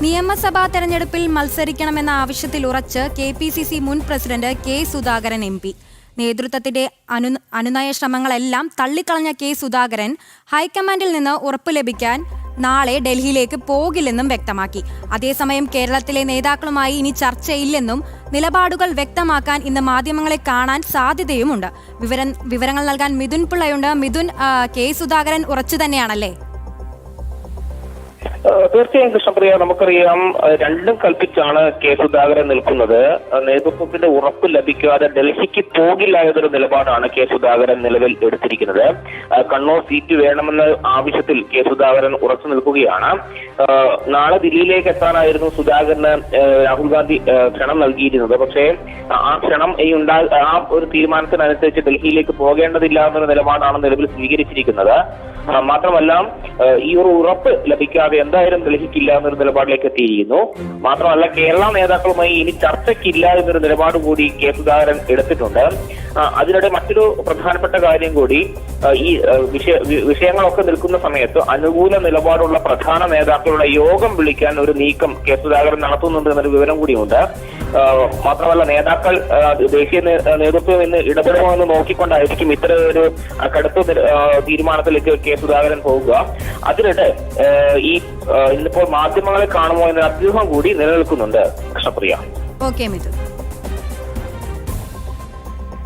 നിയമസഭാ തെരഞ്ഞെടുപ്പിൽ മത്സരിക്കണമെന്ന ആവശ്യത്തിൽ ഉറച്ച് KPCC മുൻ പ്രസിഡന്റ് കെ സുധാകരൻ MP. നേതൃത്വത്തിന്റെ അനുനയ ശ്രമങ്ങളെല്ലാം തള്ളിക്കളഞ്ഞ കെ സുധാകരൻ ഹൈക്കമാൻഡിൽ നിന്ന് ഉറപ്പ് ലഭിക്കാൻ നാളെ ഡൽഹിയിലേക്ക് പോകില്ലെന്നും വ്യക്തമാക്കി. അതേസമയം കേരളത്തിലെ നേതാക്കളുമായി ഇനി ചർച്ചയില്ലെന്നും നിലപാടുകൾ വ്യക്തമാക്കാൻ ഇന്ന് മാധ്യമങ്ങളെ കാണാൻ സാധ്യതയുമുണ്ട്. വിവരങ്ങൾ നൽകാൻ മിഥുൻ പിള്ളയുണ്ട്. മിഥുൻ, കെ സുധാകരൻ ഉറച്ചു തന്നെയാണല്ലേ? തീർച്ചയായും കൃഷ്ണപ്രിയ, നമുക്കറിയാം രണ്ടും കൽപ്പിച്ചാണ് കെ സുധാകരൻ നിൽക്കുന്നത്. നേതൃത്വത്തിന്റെ ഉറപ്പ് ലഭിക്കാതെ ഡൽഹിക്ക് പോകില്ല എന്നൊരു നിലപാടാണ് കെ സുധാകരൻ നിലവിൽ എടുത്തിരിക്കുന്നത്. കണ്ണൂർ സീറ്റ് വേണമെന്ന ആവശ്യത്തിൽ കെ സുധാകരൻ ഉറച്ചു നിൽക്കുകയാണ്. നാളെ ദില്ലിയിലേക്ക് എത്താനായിരുന്നു സുധാകരന് രാഹുൽ ഗാന്ധി ക്ഷണം നൽകിയിരുന്നത്. പക്ഷേ ആ ക്ഷണം ആ ഒരു തീരുമാനത്തിനനുസരിച്ച് ഡൽഹിയിലേക്ക് പോകേണ്ടതില്ല എന്നൊരു നിലപാടാണ് നിലവിൽ സ്വീകരിച്ചിരിക്കുന്നത്. മാത്രമല്ല, ഈ ഒരു ഉറപ്പ് ലഭിക്കാതെ എന്തായാലും ഡൽഹിക്കില്ല എന്നൊരു നിലപാടിലേക്ക് എത്തിയിരിക്കുന്നു. മാത്രമല്ല, കേരള നേതാക്കളുമായി ഇനി ചർച്ചയ്ക്കില്ല എന്നൊരു നിലപാട് കൂടി കെ സുധാകരൻ എടുത്തിട്ടുണ്ട്. അതിനിടെ മറ്റൊരു പ്രധാനപ്പെട്ട കാര്യം കൂടി, ഈ വിഷയങ്ങളൊക്കെ നിൽക്കുന്ന സമയത്ത് അനുകൂല നിലപാടുള്ള പ്രധാന നേതാക്കളുടെ യോഗം വിളിക്കാൻ ഒരു നീക്കം കെ സുധാകരൻ നടത്തുന്നുണ്ട് എന്നൊരു വിവരം കൂടിയുണ്ട്. മാത്രമല്ല, നേതാക്കൾ ദേശീയ നേതൃത്വം ഇന്ന് ഇടപെടുമോ എന്ന് നോക്കിക്കൊണ്ടായിരിക്കും ഇത്തരം ഒരു കടുത്ത തീരുമാനത്തിലേക്ക് കെ സുധാകരൻ പോകുക. അതിനിടെ ഇന്നിപ്പോൾ മാധ്യമങ്ങളെ കാണുമോ എന്ന അഭ്യൂഹം കൂടി നിലനിൽക്കുന്നുണ്ട്. കൃഷ്ണപ്രിയ. ഓക്കെ മിഥുൻ.